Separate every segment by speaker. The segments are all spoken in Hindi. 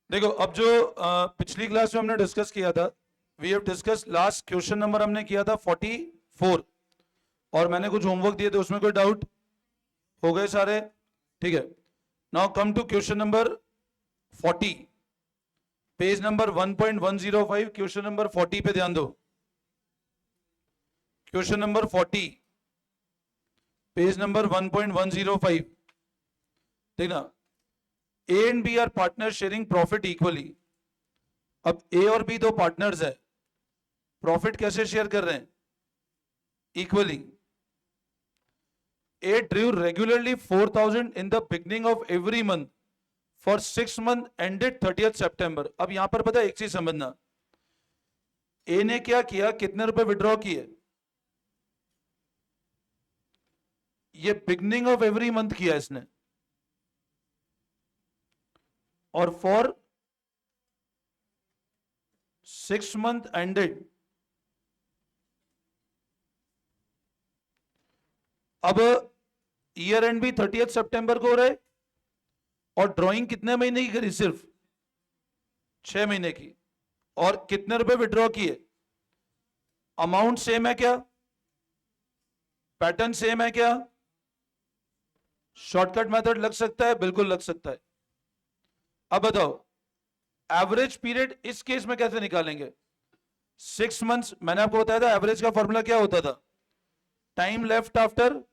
Speaker 1: देखो अब जो पिछली क्लास में हमने डिस्कस किया था, we have discuss last question number हमने किया था 44 और मैंने कुछ होमवर्क दिए थे, उसमें कोई डाउट हो गए सारे? ठीक है। Now come to question number 40, page number 1.105, question number 40 पे ध्यान दो। क्वेश्चन नंबर 40, पेज नंबर 1.105, देखना। A and B are partner sharing profit equally. अब ए और बी दो पार्टनर्स है, प्रॉफिट कैसे शेयर कर रहे हैं? Equally. A drew regularly 4,000 in the beginning of every month for 6 months ended 30th September. अब यहां पर पता है एक चीज समझना, ए ने क्या किया, कितने रुपए विड्रॉ किए? ये बिगनिंग ऑफ एवरी मंथ किया इसने, और फॉर 6 मंथ एंडेड। अब ईयर एंड भी 30th सितंबर को हो रहा है, और ड्राइंग कितने महीने की करी? सिर्फ 6 महीने की। और कितने रुपए विड्रॉ किए? अमाउंट सेम है क्या? पैटर्न सेम है क्या? शॉर्टकट मेथड लग सकता है, बिल्कुल लग सकता है। अब बताओ एवरेज पीरियड इस केस में कैसे निकालेंगे? 6 मंथ्स, मैंने आपको बताया था एवरेज का फॉर्मूला क्या होता था? Time left after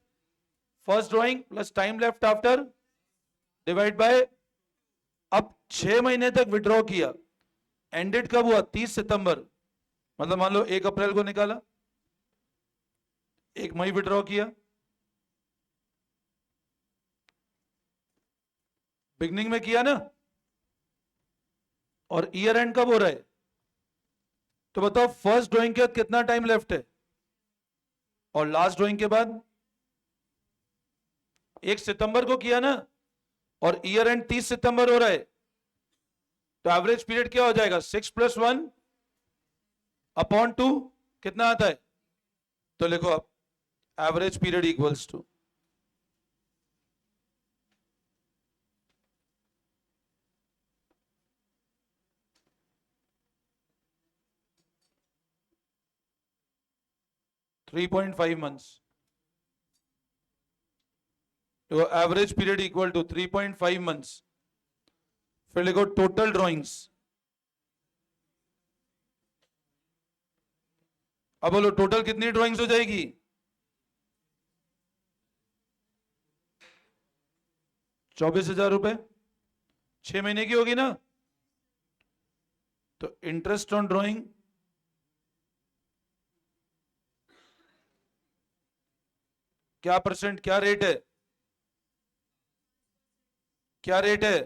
Speaker 1: first drawing plus time left after divide by. अब 6 महीने तक विड्रॉ किया, एंडेड कब हुआ? 30 सितंबर। मतलब मान लो 1 अप्रैल को निकाला, 1 मई विड्रॉ किया, बिगनिंग में किया ना, और ईयर एंड कब हो रहा है? तो बताओ फर्स्ट ड्राइंग के बाद कितना टाइम लेफ्ट है, और लास्ट ड्राइंग के बाद? 1 सितंबर को किया ना, और ईयर एंड 30 सितंबर हो रहा है, तो एवरेज पीरियड क्या हो जाएगा? 6 + 1 अपॉन 2, कितना आता है? तो लिखो आप, average period equals to 3.5 months. तो average period equal to 3.5 months. फिर लिखो टोटल ड्राइंग्स। अब बोलो टोटल कितनी ड्राइंग्स हो जाएगी? 24,000 रुपए, 6 महीने की होगी ना। तो इंटरेस्ट ऑन ड्राइंग क्या परसेंट, क्या रेट है? क्या रेट है?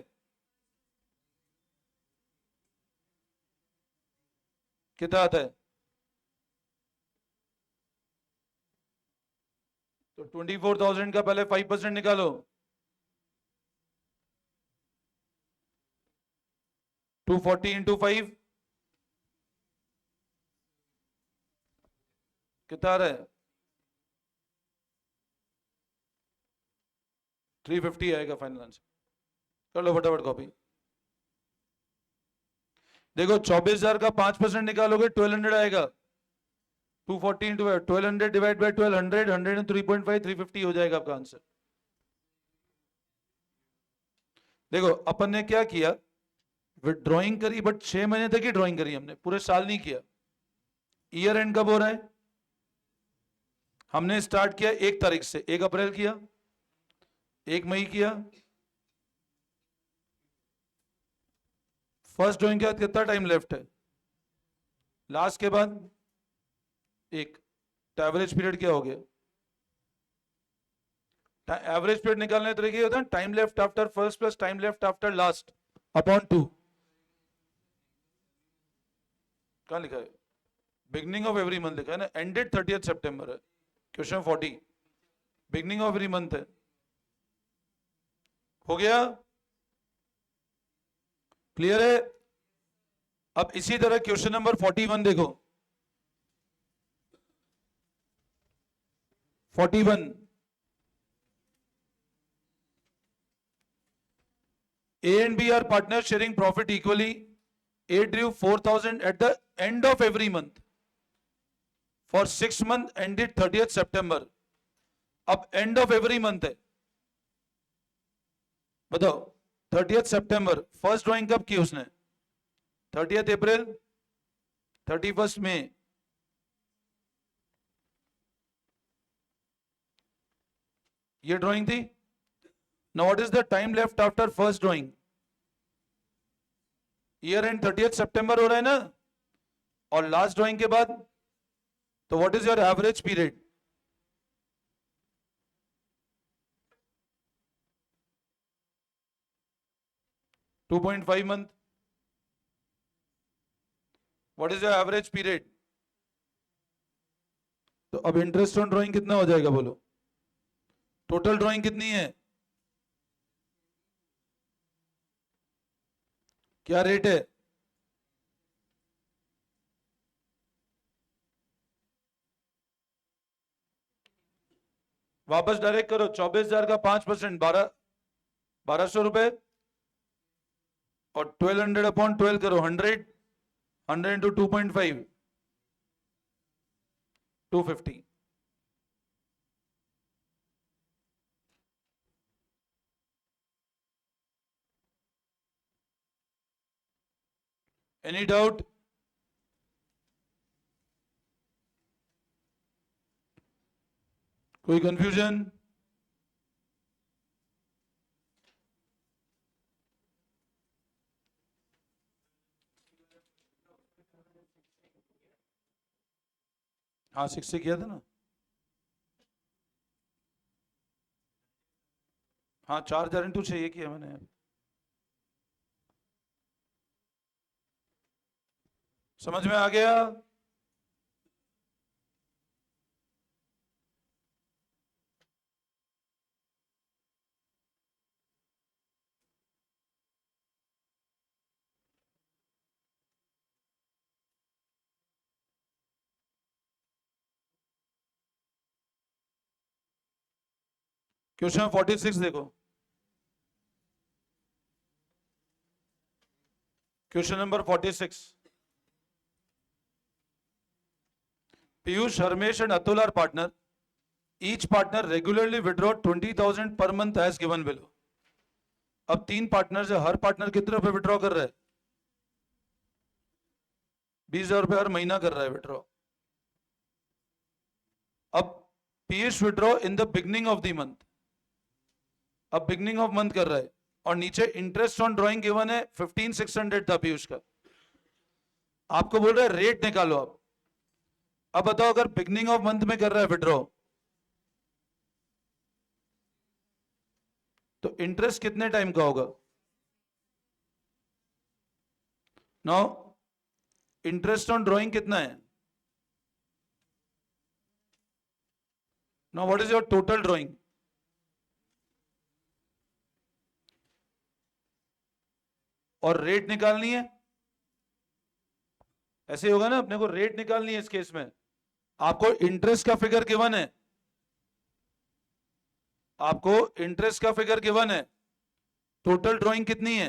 Speaker 1: कितना आता है? तो 24,000 का पहले 5% निकालो, 240 इंटू 5 कितना आ रहा है? 350 आएगा फाइनल आंसर। कर लो फटाफट कॉपी। देखो 24,000 का 5% निकालोगे 1200 आएगा। 240 इंटू 1200 डिवाइड बाई 1200, 103.5, 350 हो जाएगा आपका आंसर। देखो अपन ने क्या किया, ड्राइंग करी, बट 6 महीने तक ही ड्राइंग करी हमने, पूरे साल नहीं किया। ईयर एंड कब हो रहा है? हमने स्टार्ट किया 1 तारीख से, 1 अप्रैल किया, 1 मई किया। फर्स्ट ड्राइंग के बाद कितना टाइम लेफ्ट है? लास्ट के बाद 1। तो एवरेज पीरियड क्या हो गया? एवरेज पीरियड निकालने के तरीके होता है time left after first plus time left after last upon 2। कहां लिखा है? बिगनिंग ऑफ एवरी मंथ लिखा है ना, एंडेड 30th सितंबर है। Question 40 beginning of every month है। हो गया? क्लियर है? अब इसी तरह क्वेश्चन नंबर 41 देखो। 41, A and B are partners sharing profit equally. A drew 4,000 at the end of every month for 6 months ended 30th September. अब end of every month है, बताओ 30th September. फर्स्ट ड्राइंग कब की उसने? 30th April, 31st May. ये ड्राइंग थी. Now what is the time left after first drawing? Year and 30th September हो रहा है ना, और लास्ट ड्राइंग के बाद, तो what is your average period? To 2.5 month. What is your average period? तो अब इंटरेस्ट ऑन ड्राइंग कितना हो जाएगा बोलो? टोटल ड्राइंग कितनी है? क्या रेट है? वापस डायरेक्ट करो. 24,000 का 5%, 1200 रुपए, और 1200 अपॉन 12 करो. 100 इंटू 2.5, 250. Any doubt? कोई कंफ्यूजन? हाँ 6 से किया था ना. हाँ 4,000 इंटू 6 ये किया मैंने. समझ में आ गया? क्वेश्चन 46 देखो. Question number 46. Piyush, Harmesh and Atul are partner. Each partner regularly withdraw 20,000 per month as given below. अब 3 पार्टनर है, हर पार्टनर कितने रुपए विड्रॉ कर रहा है? 20,000 रुपए हर महीना कर रहा है विड्रॉ. अब Piyush withdraw in the beginning of the month. अब बिगनिंग ऑफ मंथ कर रहा है, और नीचे इंटरेस्ट ऑन ड्रॉइंग गिवन है 15,600 था पीयूष का. आपको बोल रहा है रेट निकालो आप. अब बताओ अगर बिगनिंग ऑफ मंथ में कर रहा है विड्रॉ, तो इंटरेस्ट कितने टाइम का होगा? नाउ इंटरेस्ट ऑन ड्रॉइंग कितना है? Now what is your total drawing? और रेट निकालनी है. ऐसे होगा ना, अपने को रेट निकालनी है. इस केस में आपको इंटरेस्ट का फिगर गिवन है. आपको इंटरेस्ट का फिगर गिवन है. टोटल ड्राइंग कितनी है?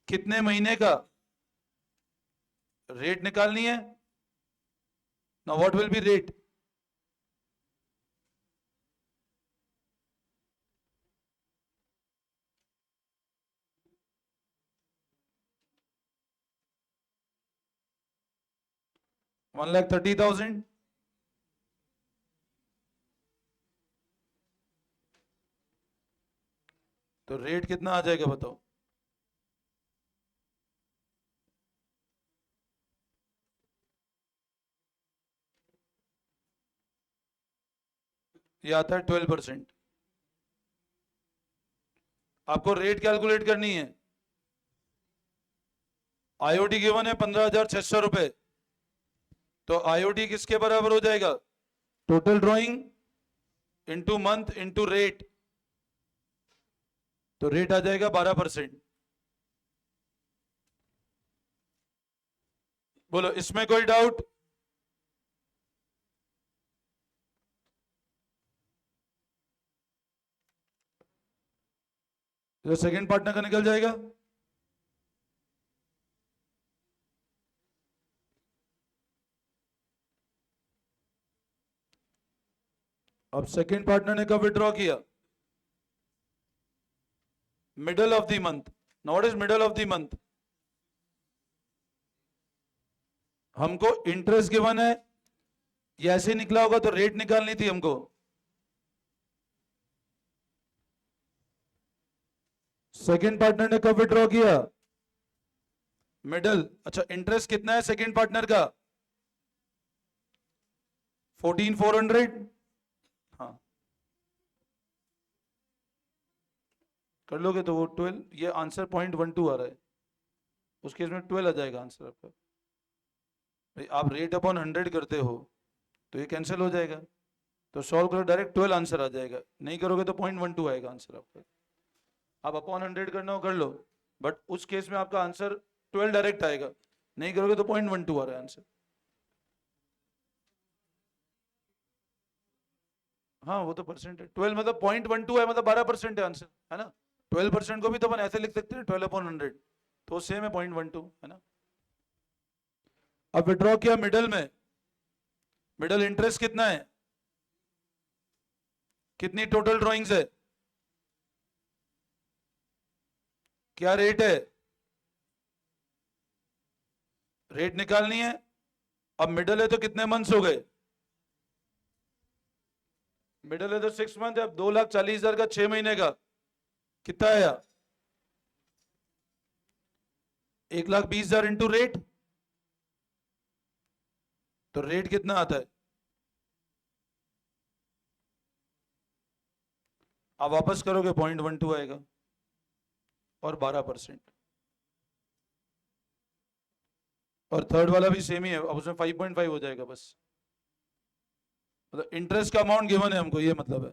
Speaker 1: कितने महीने का? रेट निकालनी है. Now what will be rate? $1,30,000. तो रेट कितना आ जाएगा बताओ? ये आता है 12%. आपको रेट कैलकुलेट करनी है. आईओटी गिवन है 15,600 रुपए. तो आईओटी किसके बराबर हो जाएगा? Total drawing into month into rate. तो रेट आ जाएगा 12%. बोलो इसमें कोई डाउट? तो सेकंड पार्टनर का निकल जाएगा। अब सेकंड पार्टनर ने कब विड्रॉ किया? Middle of the month. Now what is middle of the month? हमको इंटरेस्ट गिवन है, ये ऐसे निकला होगा तो रेट निकालनी थी हमको। सेकंड पार्टनर ने कब विड्रॉ किया? मिडल। अच्छा, इंटरेस्ट कितना है सेकंड पार्टनर का? 14,400। हाँ, कर लोगे तो वो 12, ये आंसर 0.12 आ रहा है, उस केस में 12 आ जाएगा आंसर आपका। भाई आप रेट अपॉन 100 करते हो तो ये कैंसिल हो जाएगा, तो सॉल्व करो डायरेक्ट 12 आंसर आ जाएगा। नहीं करोगे तो 0.12 आएगा आंसर आपका। आप अपॉन 100 करना हो कर लो, बट उस केस में आपका आंसर 12 डायरेक्ट आएगा। नहीं करोगे तो 0.12 आ रहा है आंसर। हाँ वो तो परसेंट है, 12 मतलब 0.12 है, मतलब 12% है आंसर, है ना। 12% को भी तो अपन ऐसे लिख सकते हैं 12/100, तो सेम है 0.12, है ना। अब विड्रॉ किया मिडल में, मिडल इंटरेस्ट कितना है? कितनी टोटल ड्रॉइंग्स है? क्या रेट है? रेट निकालनी है। अब मिडल है तो कितने मंथ्स हो गए? मिडल है तो 6 मंथ है। अब 2,40,000 का 6 महीने का कितना आया? 1,20,000 इंटू रेट, तो रेट कितना आता है? आप वापस करोगे 0.12 आएगा और 12%। और थर्ड वाला भी सेम ही है, अब उसमें 5.5 हो जाएगा बस। मतलब इंटरेस्ट का अमाउंट गिवन है हमको, ये मतलब है।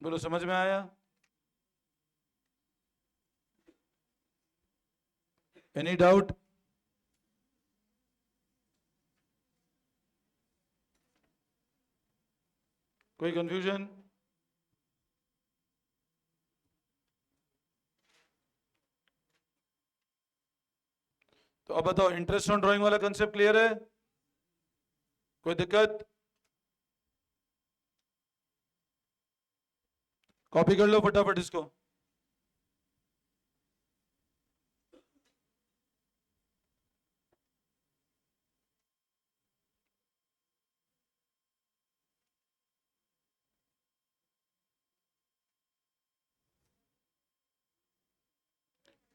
Speaker 1: बोलो समझ में आया? Any doubt? कोई कंफ्यूजन? तो अब बताओ, इंटरेस्ट ऑन ड्राइंग वाला कंसेप्ट क्लियर है? कोई दिक्कत? कॉपी कर लो फटाफट इसको।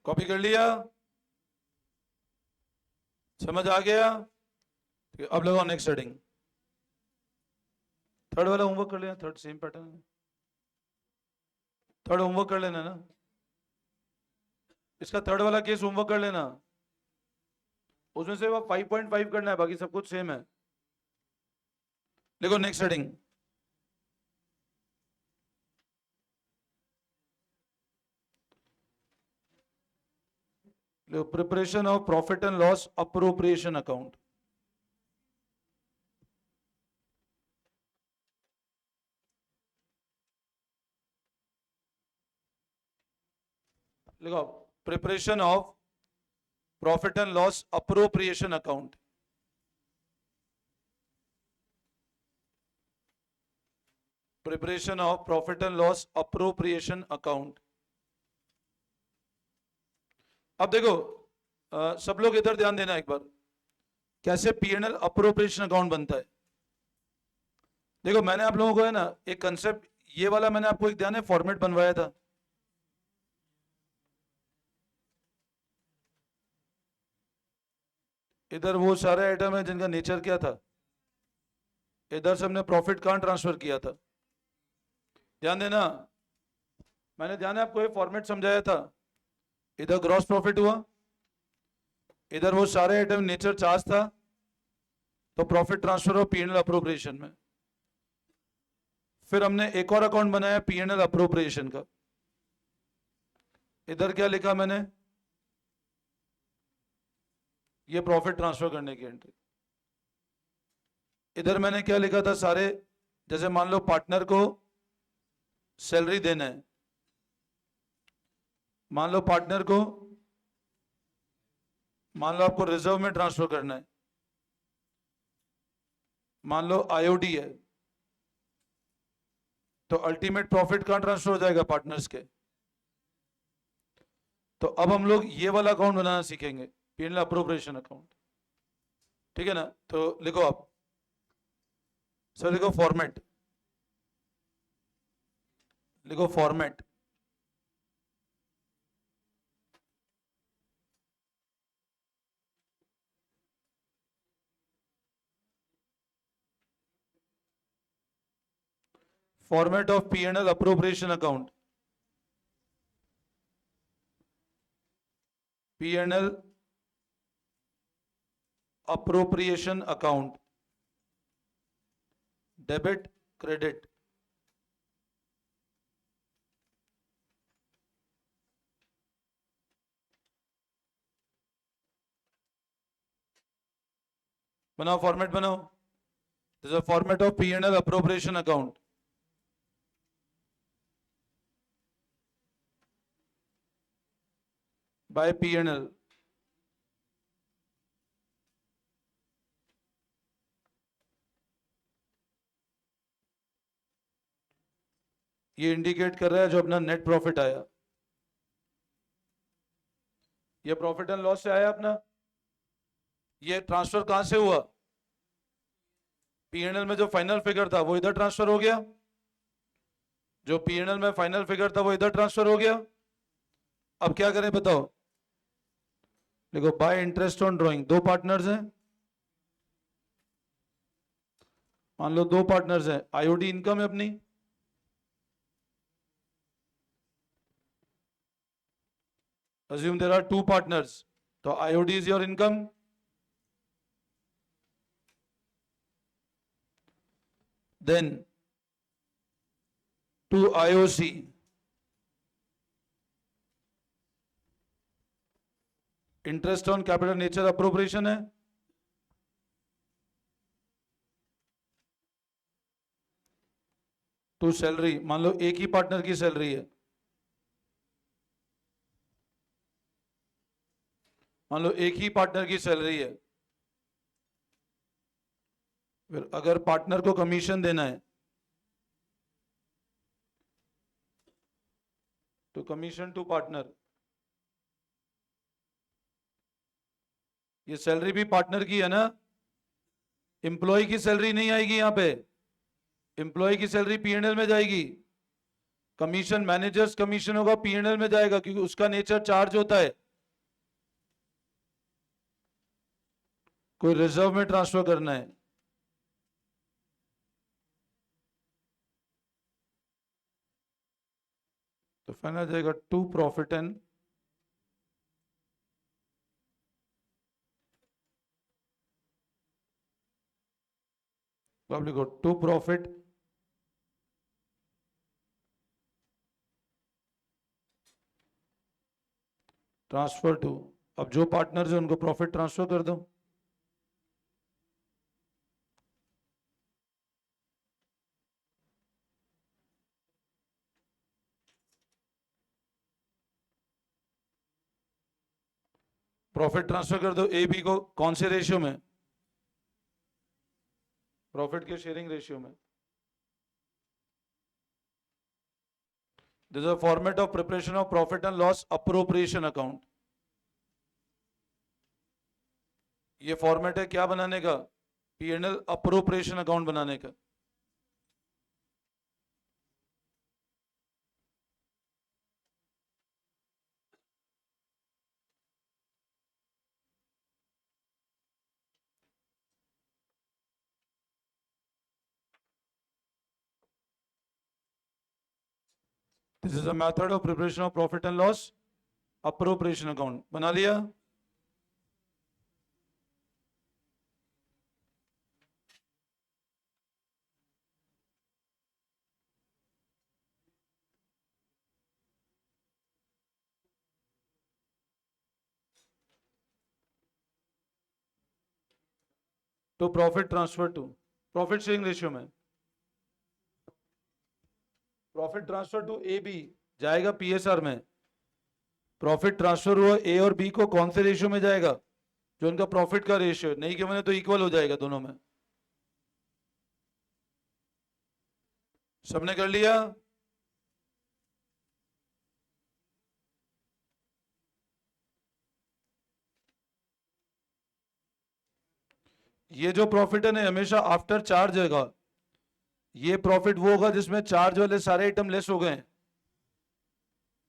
Speaker 1: कॉपी कर लिया? समझ आ गया? ठीक है, अब लगाओ नेक्स्ट हेडिंग। थर्ड वाला होमवर्क कर लेना, थर्ड सेम पैटर्न है। थर्ड होमवर्क कर लेना ना, इसका थर्ड वाला केस होमवर्क कर लेना। उसमें से वो 5.5 करना है, बाकी सब कुछ सेम है। देखो next heading, preparation of profit and loss appropriation account. लिखो preparation of profit and loss appropriation account. Preparation of profit and loss appropriation account. अब देखो सब लोग इधर ध्यान देना एक बार, कैसे पीएनएल अप्रोप्रिएशन अकाउंट बनता है। देखो मैंने आप लोगों को है ना एक कंसेप्ट, ये वाला मैंने आपको एक ध्यान है फॉर्मेट बनवाया था। इधर वो सारे आइटम है जिनका नेचर क्या था, इधर से हमने प्रॉफिट कहां ट्रांसफर किया था, ध्यान देना। मैंने ध्यान है आपको ये फॉर्मेट समझाया था। इधर ग्रॉस प्रॉफिट हुआ, इधर वो सारे आइटम नेचर चार्ज था, तो प्रॉफिट ट्रांसफर हो पीएनएल अप्रोप्रिएशन में। फिर हमने एक और अकाउंट बनाया पीएनएल अप्रोप्रिएशन का। इधर क्या लिखा मैंने, ये प्रॉफिट ट्रांसफर करने की एंट्री। इधर मैंने क्या लिखा था सारे, जैसे मान लो पार्टनर को सैलरी देना है, मान लो पार्टनर को, मान लो आपको रिजर्व में ट्रांसफर करना है, मान लो आईओडी है, तो अल्टीमेट प्रॉफिट कहां ट्रांसफर हो जाएगा? पार्टनर्स के। तो अब हम लोग ये वाला अकाउंट बनाना सीखेंगे, पी&एल अप्रोप्रिएशन अकाउंट। ठीक है ना? तो लिखो आप, सर लिखो फॉर्मेट, लिखो format. Format of P and L appropriation account, P and L appropriation account, debit credit. बनाओ फॉर्मेट बनाओ। This is format of P and L appropriation account. By P and L. ये इंडिकेट कर रहा है जो अपना नेट प्रॉफिट आया, ये प्रॉफिट एंड लॉस से आया अपना। ये ट्रांसफर कहां से हुआ? पी&एल में जो फाइनल फिगर था वो इधर ट्रांसफर हो गया, जो पी&एल में फाइनल फिगर था वो इधर ट्रांसफर हो गया। अब क्या करें बताओ? देखो, बाय इंटरेस्ट ऑन ड्रॉइंग, दो पार्टनर्स हैं, मान लो दो पार्टनर्स हैं, आईओडी इनकम है अपनी, assume there are two partners, तो IOD is your income, then to IOC, interest on capital nature appropriation है, टू सैलरी, मान लो एक ही पार्टनर की सैलरी है, मान लो एक ही पार्टनर की सैलरी है, फिर अगर पार्टनर को कमीशन देना है तो कमीशन टू पार्टनर, ये सैलरी भी पार्टनर की है ना, एम्प्लॉय की सैलरी नहीं आएगी यहां पे, एम्प्लॉय की सैलरी पी&एल में जाएगी, कमीशन मैनेजर्स कमीशन होगा पी&एल में जाएगा, क्योंकि उसका नेचर चार्ज होता है, कोई रिजर्व में ट्रांसफर करना है। तो फाइनल जाएगा टू प्रॉफिट एंड पब्लिक को टू प्रॉफिट ट्रांसफर टू, अब जो पार्टनर है उनको प्रॉफिट ट्रांसफर कर दो। प्रॉफिट ट्रांसफर कर दो ए बी को, कौन से रेशियो में? प्रॉफिट के शेयरिंग रेशियो में। This is a format of preparation of profit and loss appropriation account. ये फॉर्मेट है क्या बनाने का? पी&एल अप्रोप्रिएशन अकाउंट बनाने का। This is a method of preparation of profit and loss appropriation account. बना लिया? To profit transfer to profit sharing ratio में profit transfer to A B जाएगा पीएसआर में। प्रॉफिट ट्रांसफर हुआ ए और बी को कौन से रेशियो में जाएगा? जो उनका प्रॉफिट का रेशियो, नहीं कि मैंने तो इक्वल हो जाएगा दोनों में। सबने कर लिया? ये जो प्रॉफिट है ना हमेशा आफ्टर चार्ज होगा। ये प्रॉफिट वो होगा जिसमें चार्ज वाले सारे आइटम लेस हो गए हैं।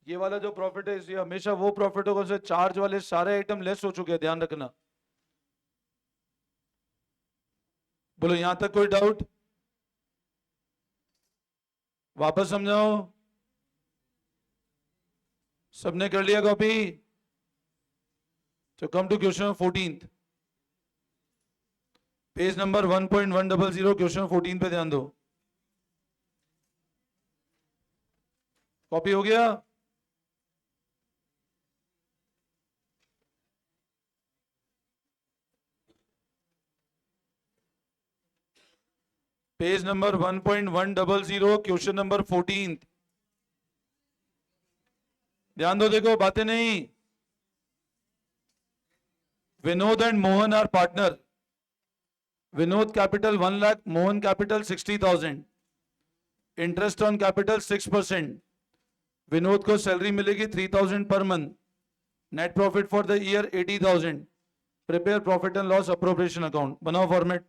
Speaker 1: ये वाला जो प्रॉफिट है ये हमेशा वो प्रॉफिट होगा जिसमें चार्ज वाले सारे आइटम लेस हो चुके हैं, ध्यान रखना। बोलो यहां तक कोई डाउट? वापस समझाओ। सबने कर लिया कॉपी? तो come to question 14, page number 1.100, question 14 पे ध्यान दो। कॉपी हो गया? Page number 1.100, question number 14। ध्यान दो, देखो बातें नहीं। Vinod and Mohan are partner. Vinod capital 1 lakh, Mohan capital 60,000। Interest on capital 6%। Vinod को सैलरी मिलेगी 3,000 per month. Net profit for the year 80,000। Prepare profit and loss appropriation account. बनाओ फॉर्मेट।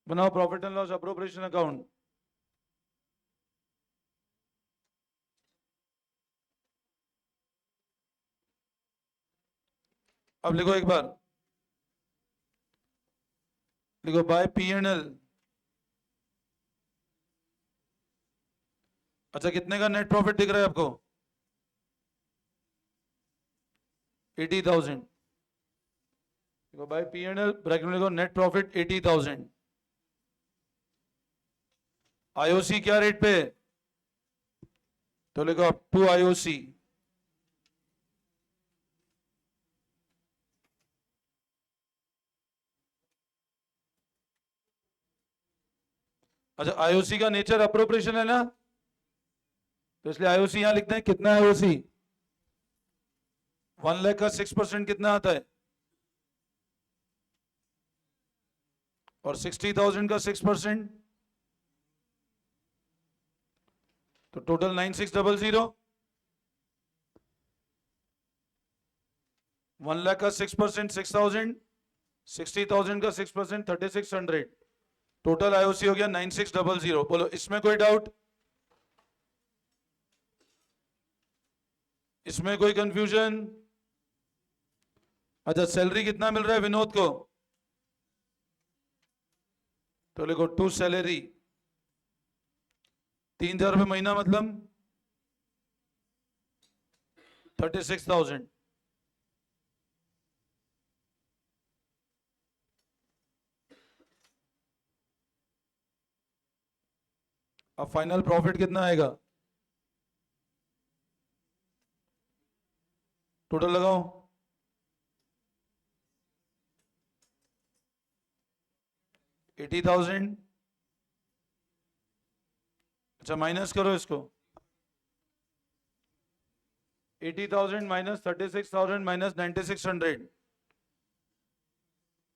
Speaker 1: बनाओ profit and loss appropriation account. अब लिखो एक बार, लिखो बाय पी एंड एल। अच्छा कितने का नेट प्रॉफिट दिख रहा है आपको? 80,000। देखो by P and L, bracket में लिखो नेट प्रॉफिट 80,000। आईओसी क्या रेट पे? तो लिखो अप टू आईओसी। अच्छा आईओसी का नेचर अप्रोप्रिएशन है ना, तो इसलिए आईओसी यहां लिखते हैं। कितना है आईओसी? 1 लाख का 6% कितना आता है? और 60,000 का 6%, तो टोटल 9600। 1 लाख का 6% 6,000, 60,000 का 6% 3,600। टोटल आईओसी हो गया 9600। बोलो इसमें कोई डाउट? इसमें कोई कंफ्यूजन? अच्छा सैलरी कितना मिल रहा है विनोद को? तो लिखो टू सैलरी 3,000 रुपये महीना, मतलब 36,000। अब फाइनल प्रॉफिट कितना आएगा? टोटल लगाओ। 80,000। अच्छा माइनस करो इसको। 80,000 माइनस 36,000 माइनस 9,600,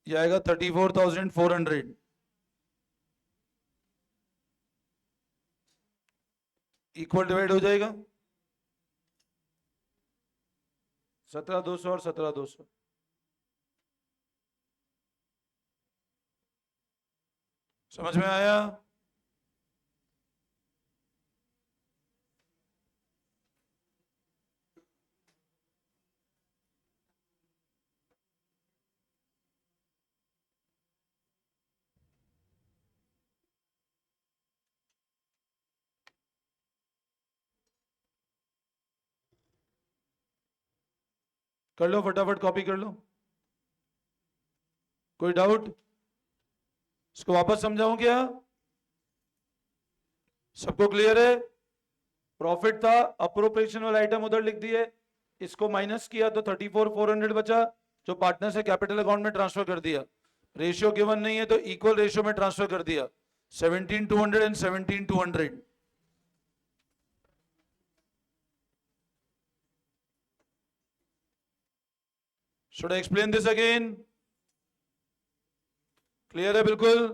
Speaker 1: ये आएगा 34,400। इक्वल डिवाइड हो जाएगा 17,200 और 17,200। समझ में आया? कर लो फटाफट, कॉपी कर लो। कोई डाउट? इसको वापस समझाऊं क्या? सबको क्लियर है? प्रॉफिट था, अप्रोप्रिएशन वाला आइटम उधर लिख दिए, इसको माइनस किया तो 34,400 बचा, जो पार्टनर से कैपिटल अकाउंट में ट्रांसफर कर दिया। रेशियो गिवन नहीं है तो इक्वल रेशियो में ट्रांसफर कर दिया, 17,200 and 17,200। Should I explain this again? Clear है बिल्कुल?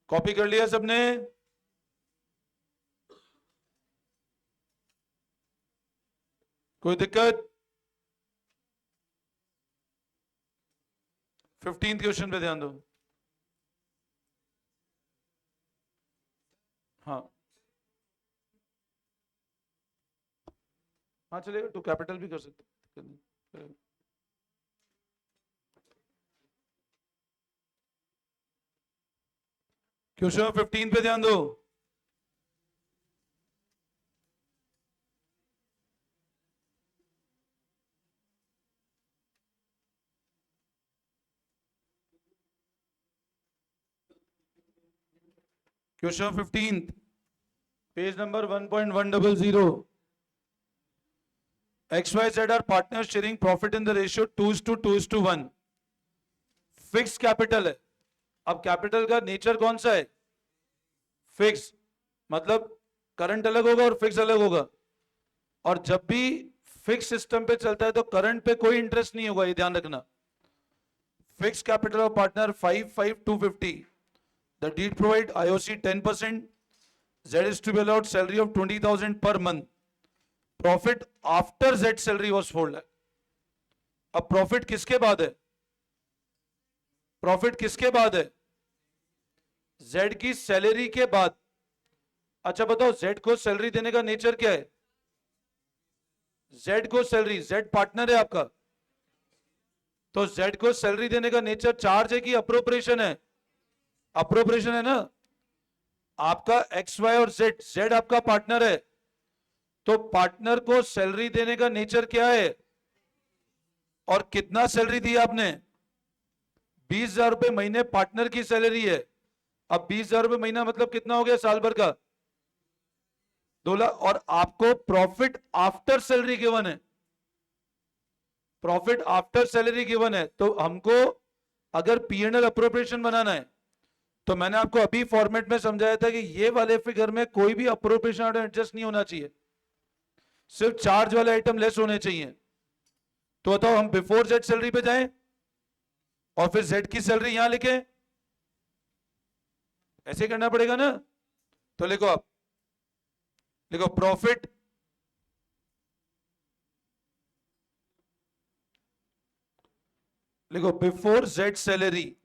Speaker 1: कॉपी कर लिया सबने? कोई दिक्कत? 15th क्वेश्चन पे ध्यान दो। हाँ हाँ चलेगा, टू कैपिटल भी कर सकते। क्वेश्चन 15 पे ध्यान दो। Question 15 page number 1.100। XYZ are partners sharing profit in the ratio 2:2:1। Fix capital है। अब कैपिटल का नेचर कौन सा है? फिक्स, मतलब करंट अलग होगा और फिक्स अलग होगा। और जब भी फिक्स सिस्टम पे चलता है तो करंट पे कोई इंटरेस्ट नहीं होगा, ये ध्यान रखना। Fix capital of partner 5,5,250। The deed provide IOC 10%. Z is to be allowed salary of 20,000 per month. Profit after Z salary was 4 lakh। अब प्रॉफिट किसके बाद है? प्रॉफिट किसके बाद है? Z की सैलरी के बाद। अच्छा बताओ, Z को सैलरी देने का नेचर क्या है? Z को सैलरी, Z पार्टनर है आपका, तो Z को सैलरी देने का नेचर चार्ज है कि अप्रोप्रिएशन है? अप्रोप्रिएशन है ना। आपका एक्स वाई और जेड, जेड आपका पार्टनर है, तो पार्टनर को सैलरी देने का नेचर क्या है? और कितना सैलरी दी आपने? 20,000 रुपए महीने पार्टनर की सैलरी है। अब 20,000 रुपए महीना मतलब कितना हो गया साल भर का? 2 लाख। और आपको प्रॉफिट आफ्टर सैलरी गिवन है, प्रॉफिट आफ्टर सैलरी गिवन है। तो हमको अगर पीएनएल अप्रोप्रिएशन बनाना है तो मैंने आपको अभी फॉर्मेट में समझाया था कि ये वाले फिगर में कोई भी अप्रोप्रिएशन एडजस्ट नहीं होना चाहिए, सिर्फ चार्ज वाले आइटम लेस होने चाहिए। तो बताओ, हम बिफोर जेड सैलरी पे जाएं और फिर जेड की सैलरी यहां लिखें? ऐसे करना पड़ेगा ना। तो लिखो, आप लिखो प्रॉफिट लिखो बिफोर जेड सैलरी।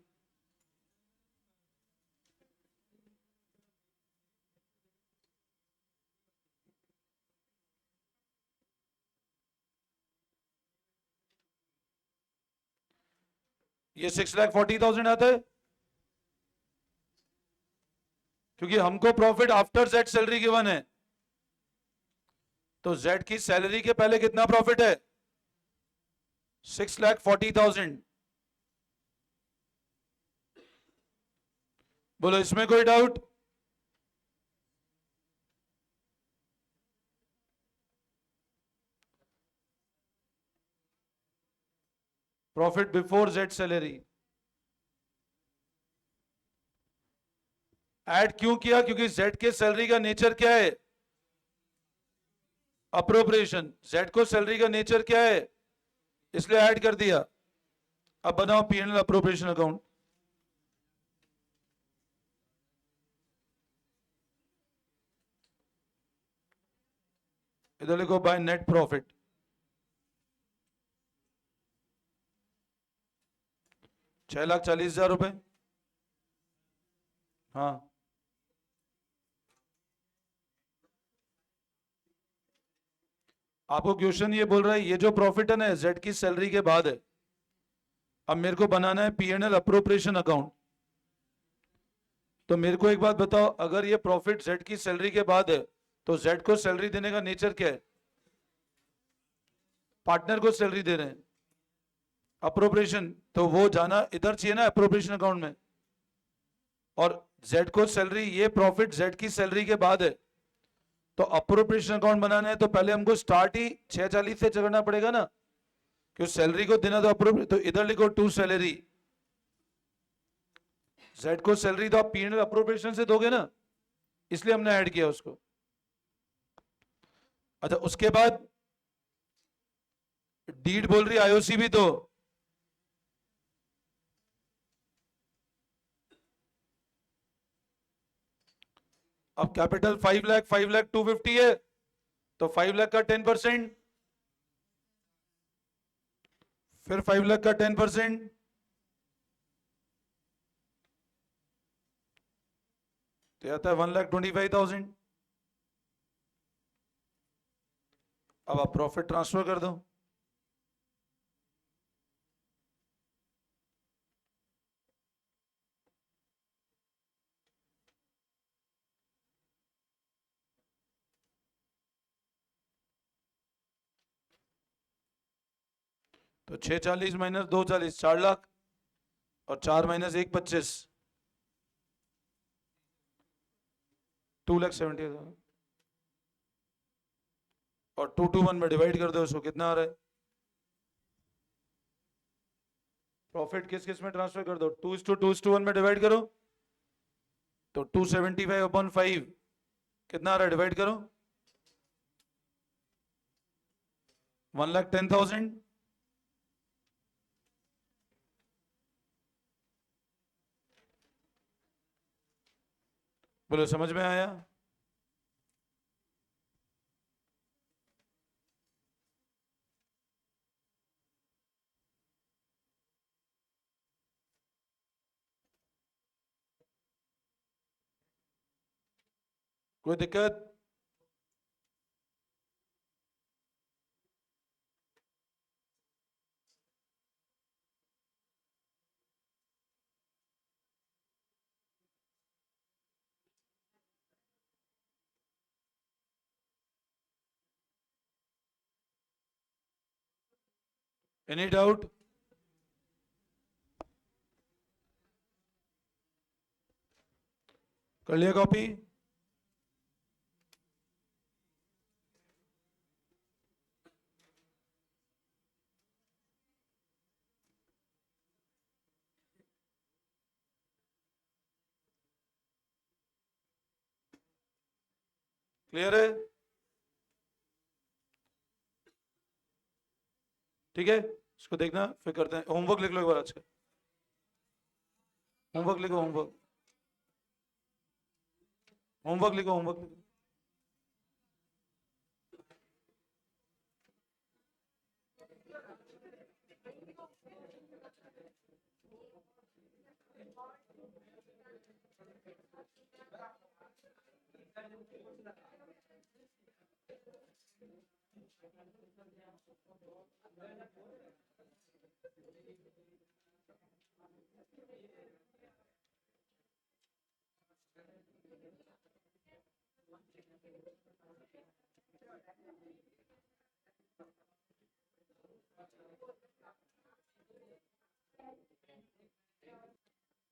Speaker 1: ये 6,40,000 आता है, क्योंकि हमको profit after Z salary given है। तो जेड की सैलरी के पहले कितना प्रॉफिट है? 6,40,000। बोलो, इसमें कोई doubt? Profit before Z salary add क्यों किया? क्योंकि जेड के सैलरी का नेचर क्या है? अप्रोप्रिएशन। जेड को सैलरी का नेचर क्या है, इसलिए ऐड कर दिया। अब बनाओ पीएनएल अप्रोप्रिएशन अकाउंट। इधर लिखो बाय नेट प्रॉफिट। ₹6,40,000। हाँ, आपको क्वेश्चन ये बोल रहा है ये जो प्रॉफिट है ना जेड की सैलरी के बाद है। अब मेरे को बनाना है पीएनएल अप्रोप्रिएशन अकाउंट। तो मेरे को एक बात बताओ, अगर ये प्रॉफिट जेड की सैलरी के बाद है तो जेड को सैलरी देने का नेचर क्या है? पार्टनर को सैलरी दे रहे हैं, अप्रोप्रिएशन, तो वो जाना इधर चाहिए ना अप्रोप्रिएशन अकाउंट में। और जेड को सैलरी, ये प्रॉफिट जेड की सैलरी के बाद है, तो अप्रोप्रिएशन अकाउंट बनाना है तो पहले हमको स्टार्ट ही 640 से करना पड़ेगा ना, कि उस सैलरी को देना तो अप्रोप्रिएट, तो इधर लिखो टू सैलरी। जेड को सैलरी तो आप पीएनएल अप्रोप्रिएशन से दोगे ना, इसलिए हमने ऐड किया उसको। अच्छा, उसके बाद डीड बोल रही आईओसी भी तो, अब कैपिटल 5 लाख 250 है, तो 5 लाख का 10%, फिर 5 लाख का 10%, तो आता है 1,25,000। अब आप प्रॉफिट ट्रांसफर कर दो। तो 640 माइनस 240 4 लाख, और 4 माइनस 1 25, 2,70,000, और 2 to 1 में डिवाइड कर दो उसको, कितना आ रहा है? प्रॉफिट किस किस में ट्रांसफर कर दो, 2:1 में डिवाइड करो, तो 275/5 कितना आ रहा है, डिवाइड करो, 1,10,000। बोलो समझ में आया? कोई दिक्कत? Any doubt? कर लिया कॉपी? क्लियर है? ठीक है, इसको देखना, फिर करते हैं। होमवर्क लिख लो एक बार आज का, होमवर्क लिखो, होमवर्क, होमवर्क लिखो, होमवर्क लिखो।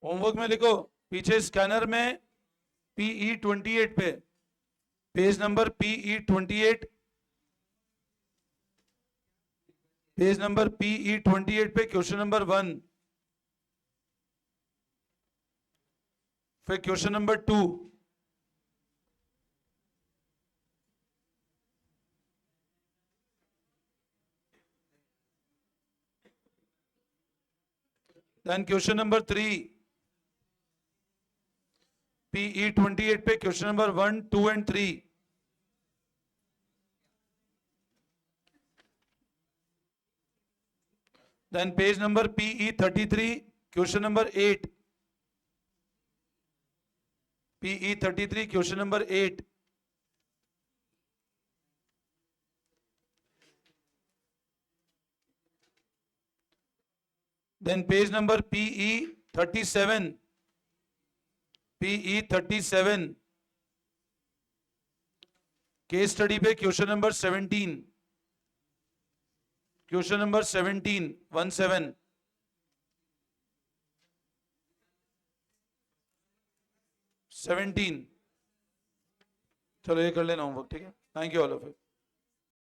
Speaker 1: होमवर्क में लिखो, पीछे स्कैनर में PE28 पे, page number PE28, page number PE28 पे क्वेश्चन नंबर 1, फिर question number 2, then question number 3, PE28 पे question number 1, 2 and 3, then page number PE33 question number 8, PE33 question number 8, then page number PE37, PE37 case study पे क्वेश्चन नंबर 17, क्वेश्चन नंबर 17, 17। चलो ये कर लेना होमवर्क, ठीक है। Thank you all of you.